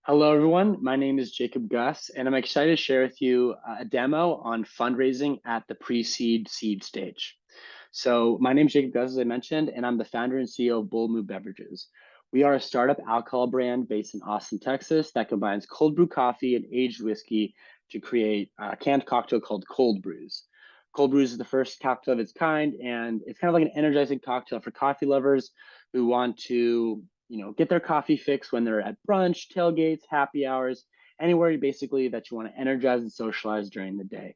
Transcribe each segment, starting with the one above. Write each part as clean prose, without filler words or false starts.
Hello, everyone. My name is Jacob Gus, and I'm excited to share with you a demo on fundraising at the pre-seed seed stage. So my name is Jacob Gus, as I mentioned, and I'm the founder and CEO of Bold Move Beverages. We are a startup alcohol brand based in Austin, Texas, that combines cold brew coffee and aged whiskey to create a canned cocktail called Cold Brooze. Cold Brooze is the first cocktail of its kind, and it's kind of like an energizing cocktail for coffee lovers who want to get their coffee fix when they're at brunch, tailgates, happy hours, anywhere basically that you want to energize and socialize during the day.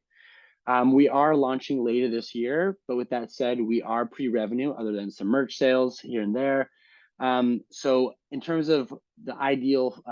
We are launching later this year, but with that said, we are pre-revenue other than some merch sales here and there. So in terms of the ideal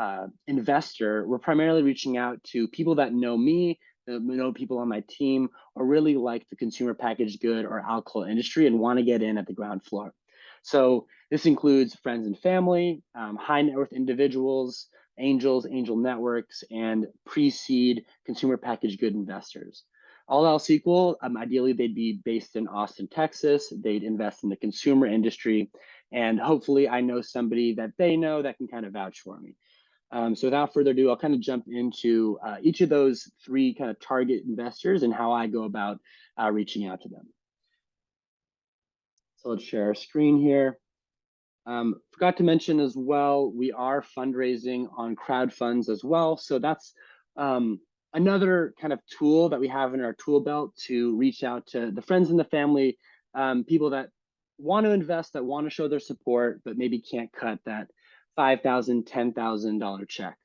investor, we're primarily reaching out to people that know me, that know people on my team, or really like the consumer packaged good or alcohol industry and want to get in at the ground floor. So this includes friends and family, high net worth individuals, angels, angel networks, and pre-seed consumer packaged good investors. All else equal, ideally they'd be based in Austin, Texas. They'd invest in the consumer industry, and hopefully I know somebody that they know that can kind of vouch for me. So without further ado, I'll kind of jump into each of those three kind of target investors and how I go about reaching out to them. So let's share our screen here. Forgot to mention as well, we are fundraising on crowdfunds as well. So that's another kind of tool that we have in our tool belt to reach out to the friends and the family, people that want to invest, that want to show their support, but maybe can't cut that $5,000, $10,000 check.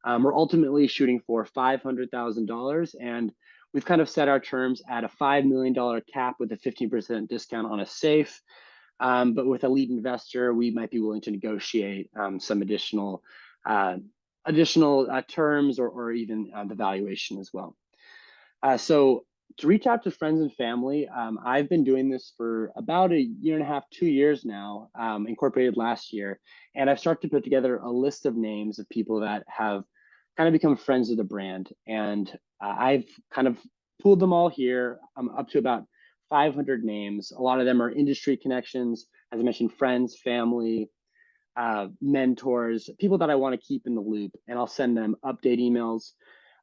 We're ultimately shooting for $500,000, and we've kind of set our terms at a $5 million cap with a 15% discount on a safe. But with a lead investor, we might be willing to negotiate some additional terms or even the valuation as well. So to reach out to friends and family, I've been doing this for about a year and a half, 2 years now, incorporated last year. And I've started to put together a list of names of people that have kind of become friends of the brand. And I've kind of pooled them all here. I'm up to about 500 names. A lot of them are industry connections, as I mentioned, friends, family, mentors, people that I want to keep in the loop, and I'll send them update emails.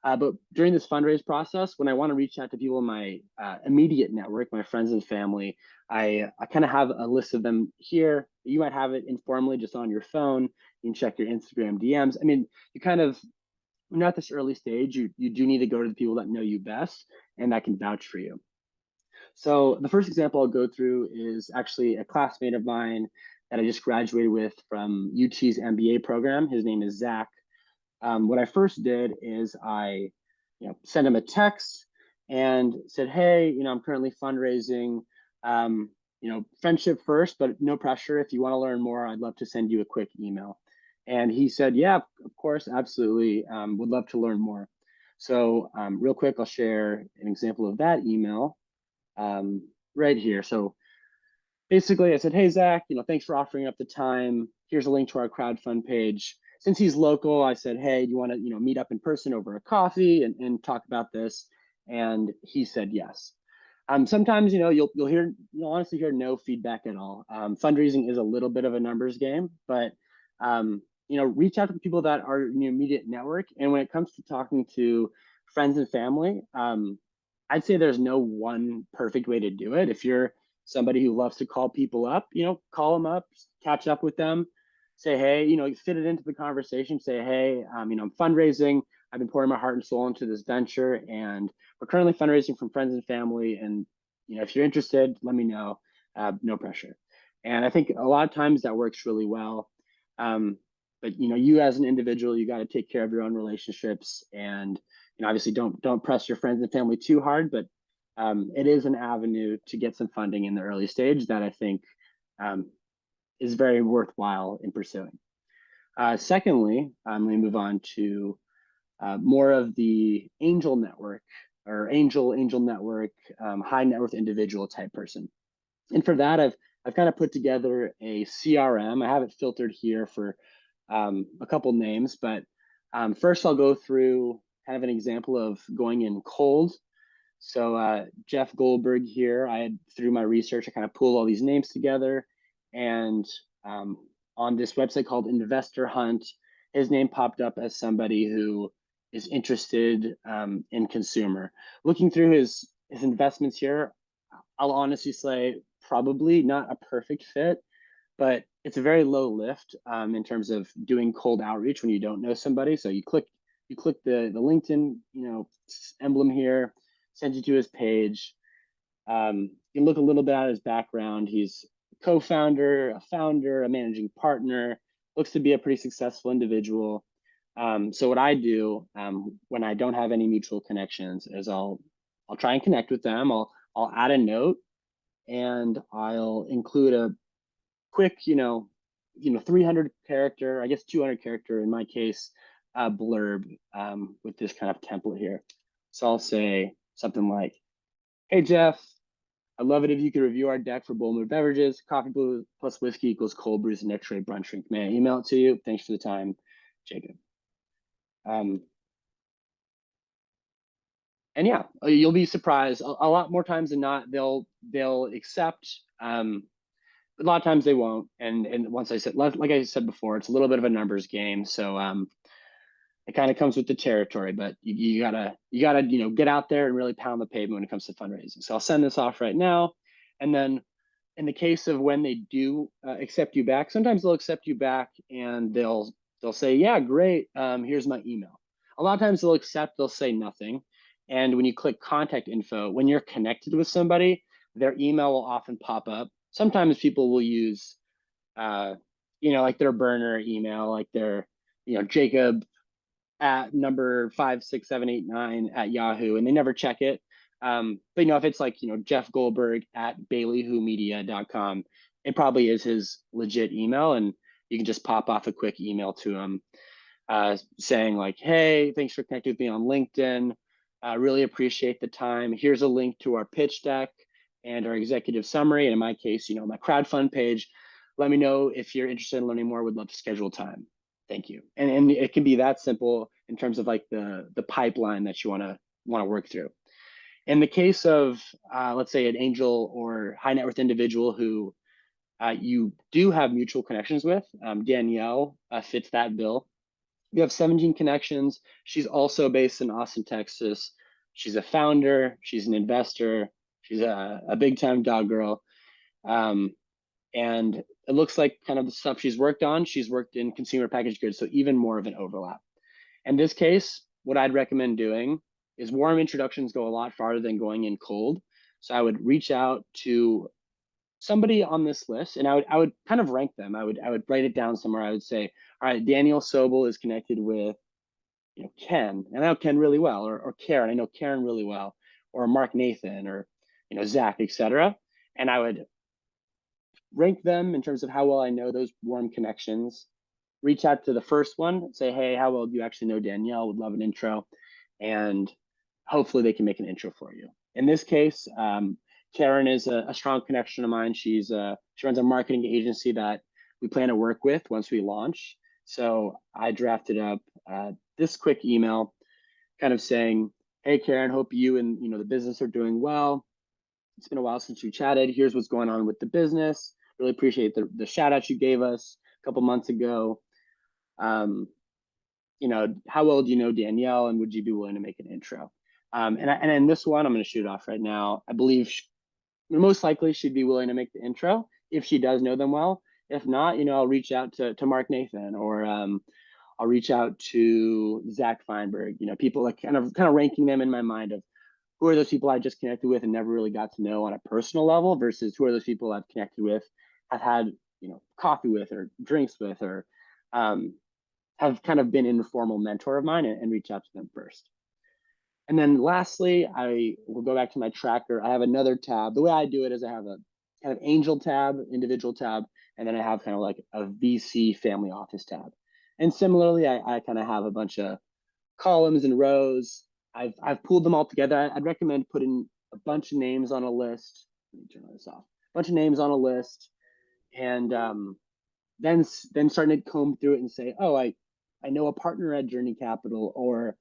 But during this fundraise process, when I want to reach out to people in my immediate network, my friends and family, I kind of have a list of them here. You might have it informally just on your phone. You can check your Instagram DMs. I mean, you kind of, when you're at this early stage, you do need to go to the people that know you best and that can vouch for you. So the first example I'll go through is actually a classmate of mine that I just graduated with from UT's MBA program. His name is Zach. What I first did is I sent him a text and said, hey, I'm currently fundraising, friendship first, but no pressure. If you want to learn more, I'd love to send you a quick email. And he said, yeah, of course, absolutely. Would love to learn more. So real quick, I'll share an example of that email right here. So basically I said, hey, Zach, thanks for offering up the time. Here's a link to our crowdfund page. Since he's local, I said, hey, do you want to, meet up in person over a coffee and talk about this? And he said yes. Sometimes, you'll honestly hear no feedback at all. Fundraising is a little bit of a numbers game, but reach out to the people that are in your immediate network. And when it comes to talking to friends and family, I'd say there's no one perfect way to do it. If you're somebody who loves to call people up, call them up, catch up with them, say, hey, fit it into the conversation, say, hey, I'm fundraising. I've been pouring my heart and soul into this venture, and we're currently fundraising from friends and family. And, if you're interested, let me know, no pressure. And I think a lot of times that works really well. But, you as an individual, you got to take care of your own relationships, and obviously don't press your friends and family too hard, but it is an avenue to get some funding in the early stage that I think is very worthwhile in pursuing. Secondly, let me move on to more of the angel network or angel network, high net worth individual type person. And for that, I've kind of put together a CRM. I have it filtered here for a couple names, but first I'll go through kind of an example of going in cold. So Jeff Goldberg here, through my research, I kind of pulled all these names together, and on this website called Investor Hunt, his name popped up as somebody who is interested in consumer. Looking through his investments here, I'll honestly say probably not a perfect fit, but it's a very low lift in terms of doing cold outreach when you don't know somebody. So you click the LinkedIn emblem here, sends you to his page. You can look a little bit at his background. He's a co-founder, a founder, a managing partner. Looks to be a pretty successful individual. So what I do when I don't have any mutual connections is I'll try and connect with them. I'll add a note and I'll include a quick, 300 character, I guess 200 character in my case, blurb with this kind of template here. So I'll say something like, "Hey Jeff, I'd love it if you could review our deck for Boulder Beverages. Coffee plus whiskey equals cold brews and next rate brunch drink. May I email it to you? Thanks for the time, Jacob." Um, and yeah, you'll be surprised. A lot more times than not, they'll accept. A lot of times they won't. And once I said, like I said before, it's a little bit of a numbers game. So it kind of comes with the territory, but you gotta get out there and really pound the pavement when it comes to fundraising. So I'll send this off right now, and then in the case of when they do accept you back, sometimes they'll accept you back and they'll say, "Yeah, great. Here's my email." A lot of times they'll accept, they'll say nothing. And when you click contact info, when you're connected with somebody, their email will often pop up. Sometimes people will use, like their burner email, like their, Jacob at number 56789 at Yahoo, and they never check it. But if it's like Jeff Goldberg at baileywhomedia.com, it probably is his legit email, and you can just pop off a quick email to him saying like, "Hey, thanks for connecting with me on LinkedIn. Really appreciate the time. Here's a link to our pitch deck and our executive summary, and in my case, my crowdfund page. Let me know if you're interested in learning more. Would love to schedule time. Thank you." And it can be that simple in terms of like the pipeline that you want to work through. In the case of let's say an angel or high net worth individual who you do have mutual connections with, Danielle fits that bill. You have 17 connections. She's also based in Austin, Texas. She's a founder. She's an investor. She's a big time dog girl. And it looks like kind of the stuff she's worked on, she's worked in consumer packaged goods, so even more of an overlap. In this case, what I'd recommend doing is warm introductions go a lot farther than going in cold. So I would reach out to somebody on this list, and I would kind of rank them. I would write it down somewhere. I would say, all right, Daniel Sobel is connected with Ken, and I know Ken really well, or Karen, I know Karen really well, or Mark Nathan, or Zach, etc. And I would rank them in terms of how well I know those warm connections. Reach out to the first one, say, "Hey, how well do you actually know Danielle? Would love an intro," and hopefully they can make an intro for you. In this case, Karen is a strong connection of mine. She runs a marketing agency that we plan to work with once we launch. So I drafted up this quick email kind of saying, "Hey Karen, hope you and the business are doing well. It's been a while since we chatted. Here's what's going on with the business. Really appreciate the shout out you gave us a couple months ago. How well do you know Danielle, and would you be willing to make an intro?" And in this one, I'm going to shoot it off right now. I believe most likely she'd be willing to make the intro if she does know them well. If not, I'll reach out to Mark Nathan, or I'll reach out to Zach Feinberg. People like kind of ranking them in my mind of who are those people I just connected with and never really got to know on a personal level versus who are those people I've connected with, have had coffee with or drinks with, or have kind of been an informal mentor of mine, and reach out to them first. And then lastly, I will go back to my tracker. I have another tab. The way I do it is I have a kind of angel tab, individual tab, and then I have kind of like a VC family office tab. And similarly, I kind of have a bunch of columns and rows. I've pulled them all together. I'd recommend putting a bunch of names on a list. Let me turn this off. A bunch of names on a list, and then starting to comb through it and say, "Oh, I know a partner at Journey Capital," or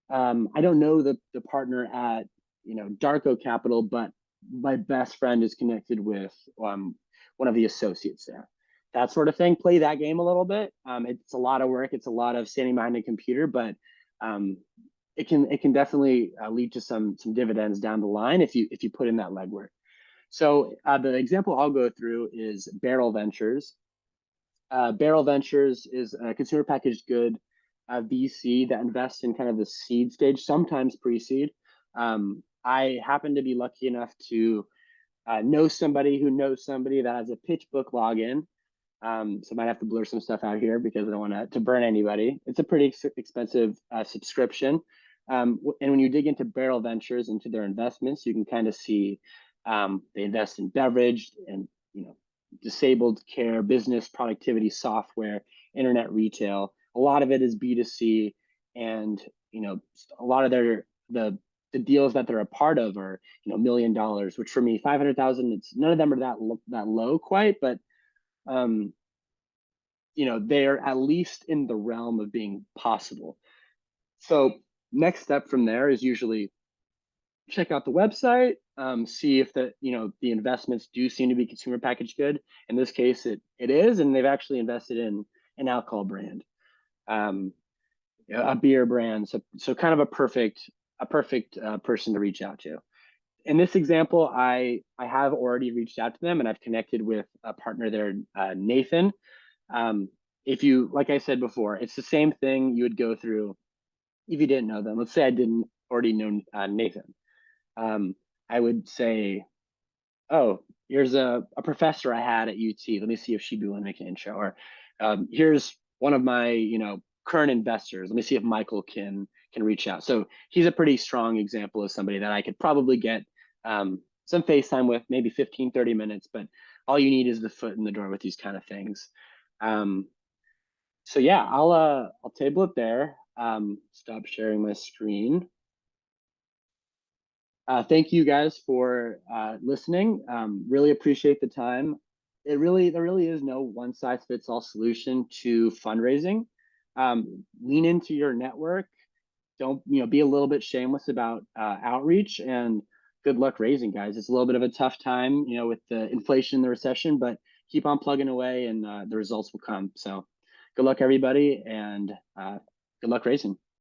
I don't know the partner at Darko Capital, but my best friend is connected with one of the associates there. that sort of thing. Play that game a little bit. It's a lot of work. It's a lot of standing behind a computer, but um, it can definitely lead to some dividends down the line if you put in that legwork. So the example I'll go through is Barrel Ventures. Barrel Ventures is a consumer packaged good VC that invests in kind of the seed stage, sometimes pre-seed. I happen to be lucky enough to know somebody who knows somebody that has a Pitchbook login. So I might have to blur some stuff out here because I don't want to burn anybody. It's a pretty expensive subscription. And when you dig into Barrel Ventures, into their investments, you can kind of see they invest in beverage and disabled care, business productivity software, internet retail. A lot of it is B2C, and a lot of the deals that they're a part of are $1 million, which for me 500,000, it's none of them are that low quite, but they're at least in the realm of being possible. So next step from there is usually check out the website, see if the investments do seem to be consumer packaged good. In this case, it is, and they've actually invested in an alcohol brand, a beer brand. So kind of a perfect person to reach out to. In this example, I have already reached out to them, and I've connected with a partner there, Nathan. If you, like I said before, it's the same thing you would go through if you didn't know them. Let's say I didn't already know Nathan. I would say, oh, here's a professor I had at UT. Let me see if she'd be willing to make an intro. Or here's one of my current investors. Let me see if Michael can reach out. So he's a pretty strong example of somebody that I could probably get some FaceTime with, maybe 15, 30 minutes, but all you need is the foot in the door with these kind of things. So yeah, I'll table it there. Stop sharing my screen. Thank you guys for listening. Really appreciate the time. There really is no one size fits all solution to fundraising. Lean into your network. Don't be a little bit shameless about outreach, and good luck raising, guys. It's a little bit of a tough time, with the inflation and the recession, but keep on plugging away, and the results will come. So good luck, everybody, and good luck raising.